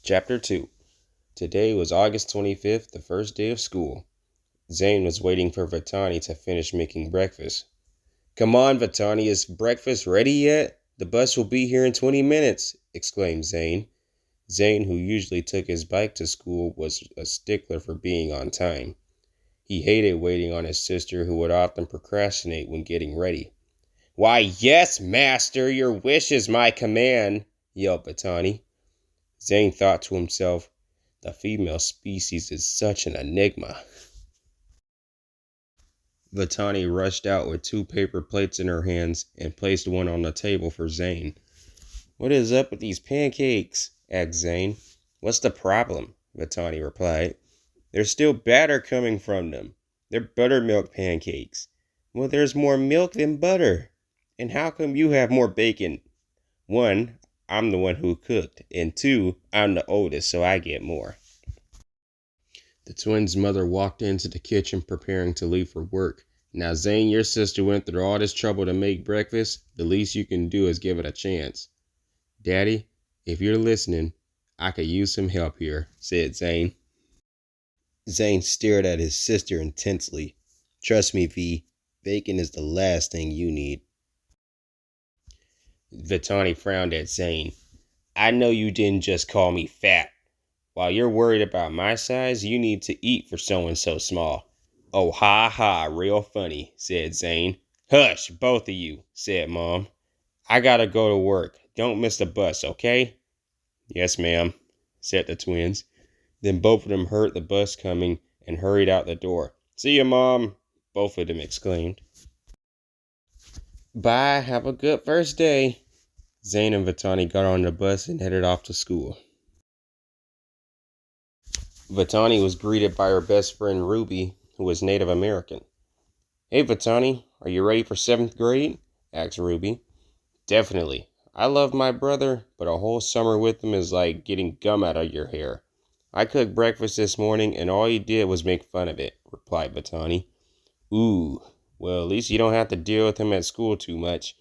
Chapter 2. Today was August 25th, the first day of school. Zhane was waiting for Vitani to finish making breakfast. "Come on, Vitani, is breakfast ready yet? The bus will be here in 20 minutes, exclaimed Zhane. Zhane, who usually took his bike to school, was a stickler for being on time. He hated waiting on his sister, who would often procrastinate when getting ready. "Why, yes, master, your wish is my command," yelled Vitani. Zhane thought to himself, the female species is such an enigma. Vitani rushed out with 2 paper plates in her hands and placed one on the table for Zhane. "What is up with these pancakes?" asked Zhane. "What's the problem?" Vitani replied. "There's still batter coming from them. They're buttermilk pancakes." "Well, there's more milk than butter. And how come you have more bacon?" "1, I'm the one who cooked, and 2, I'm the oldest, so I get more." The twins' mother walked into the kitchen preparing to leave for work. "Now, Zhane, your sister went through all this trouble to make breakfast. The least you can do is give it a chance." "Daddy, if you're listening, I could use some help here," said Zhane. Zhane stared at his sister intensely. "Trust me, V, bacon is the last thing you need." Vitani frowned at Zhane. "I know you didn't just call me fat. While you're worried about my size, you need to eat for someone so small." "Oh, ha ha, real funny," said Zhane. "Hush, both of you," said Mom. "I gotta go to work. Don't miss the bus, okay?" "Yes, ma'am," said the twins. Then both of them heard the bus coming and hurried out the door. "See you, Mom," both of them exclaimed. "Bye, have a good first day." Zhane and Vitani got on the bus and headed off to school. Vitani was greeted by her best friend Ruby, who was Native American. "Hey, Vitani, are you ready for 7th grade?" asked Ruby. "Definitely. I love my brother, but a whole summer with him is like getting gum out of your hair. I cooked breakfast this morning, and all he did was make fun of it," replied Vitani. "Ooh, well, at least you don't have to deal with him at school too much."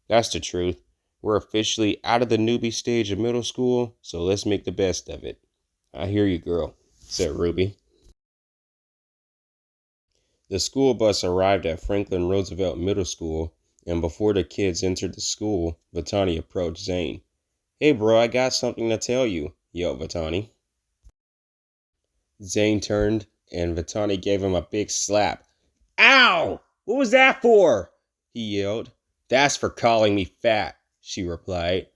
"That's the truth. We're officially out of the newbie stage of middle school, so let's make the best of it." "I hear you, girl," said Ruby. The school bus arrived at Franklin Roosevelt Middle School, and before the kids entered the school, Vitani approached Zhane. "Hey, bro, I got something to tell you," yelled Vitani. Zhane turned, and Vitani gave him a big slap. "Ow! What was that for?" he yelled. "That's for calling me fat," she replied.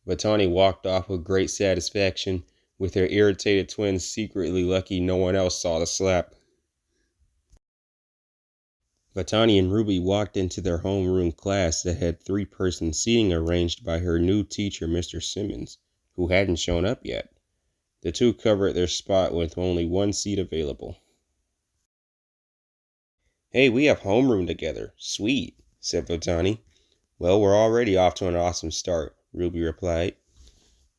Vitani walked off with great satisfaction, with her irritated twins secretly lucky no one else saw the slap. Vitani and Ruby walked into their homeroom class that had 3-person seating arranged by her new teacher, Mr. Simmons, who hadn't shown up yet. The two covered their spot with only 1 seat available. "Hey, we have homeroom together. Sweet," said Vitani. "Well, we're already off to an awesome start," Ruby replied.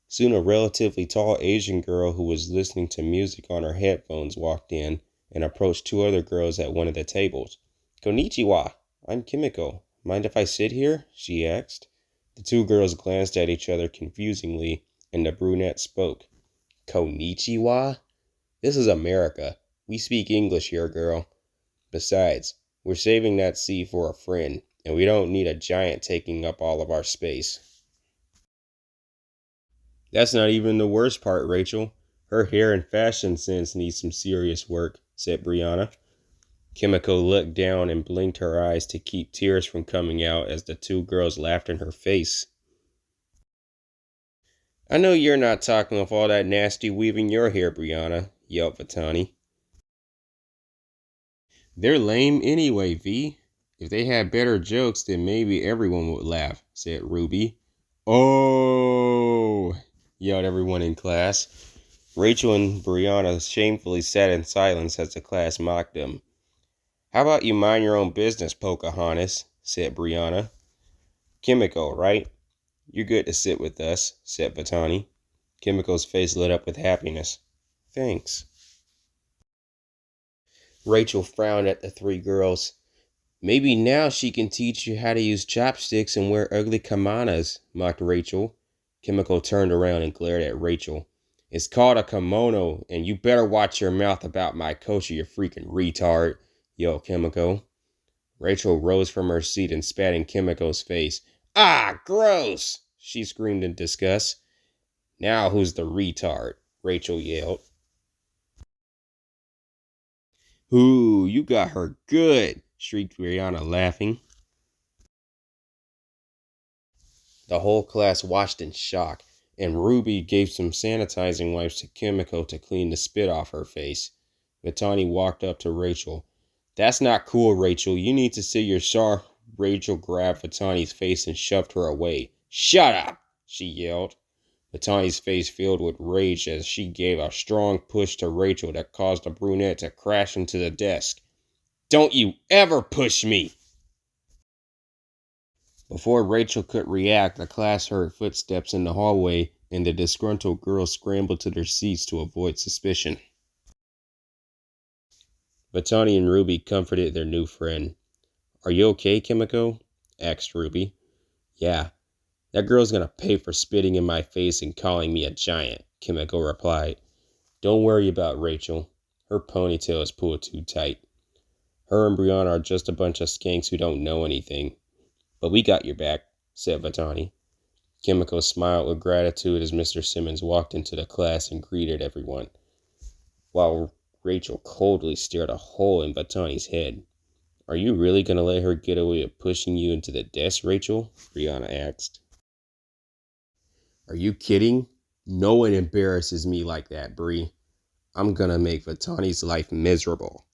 Soon a relatively tall Asian girl who was listening to music on her headphones walked in and approached 2 other girls at one of the tables. "Konnichiwa, I'm Kimiko. Mind if I sit here?" she asked. The 2 girls glanced at each other confusingly, and the brunette spoke. "Konnichiwa? This is America. We speak English here, girl. Besides, we're saving that C for a friend, and we don't need a giant taking up all of our space." "That's not even the worst part, Rachel. Her hair and fashion sense needs some serious work," said Brianna. Kimiko looked down and blinked her eyes to keep tears from coming out as the 2 girls laughed in her face. "I know you're not talking with all that nasty weaving your hair, Brianna," yelled Vitani. "They're lame anyway, V. If they had better jokes, then maybe everyone would laugh," said Ruby. "Oh!" yelled everyone in class. Rachel and Brianna shamefully sat in silence as the class mocked them. "How about you mind your own business, Pocahontas?" said Brianna. "Kimiko, right? You're good to sit with us," said Vitani. Kimiko's face lit up with happiness. "Thanks." Rachel frowned at the 3 girls. "Maybe now she can teach you how to use chopsticks and wear ugly kimonos," mocked Rachel. Kimiko turned around and glared at Rachel. It's called a kimono, and you better watch your mouth about my coach, you freaking retard, yelled Kimiko. Rachel rose from her seat and spat in Kimiko's face. Ah, gross! She screamed in disgust. Now who's the retard? Rachel yelled. Ooh, you got her good, shrieked Brianna, laughing. The whole class watched in shock, and Ruby gave some sanitizing wipes to Kimiko to clean the spit off her face. Vitani walked up to Rachel. That's not cool, Rachel. You need to say you're sorry. Rachel grabbed Vitani's face and shoved her away. Shut up, she yelled. Vitani's face filled with rage as she gave a strong push to Rachel that caused the brunette to crash into the desk. Don't you ever push me! Before Rachel could react, the class heard footsteps in the hallway, and the disgruntled girls scrambled to their seats to avoid suspicion. Vitani and Ruby comforted their new friend. Are you okay, Kimiko? Asked Ruby. Yeah, that girl's gonna pay for spitting in my face and calling me a giant, Kimiko replied. Don't worry about Rachel. Her ponytail is pulled too tight. Her and Brianna are just a bunch of skanks who don't know anything. But we got your back, said Vitani. Kimiko smiled with gratitude as Mr. Simmons walked into the class and greeted everyone, while Rachel coldly stared a hole in Vitani's head. Are you really going to let her get away with pushing you into the desk, Rachel? Brianna asked. Are you kidding? No one embarrasses me like that, Bree. I'm going to make Vitani's life miserable.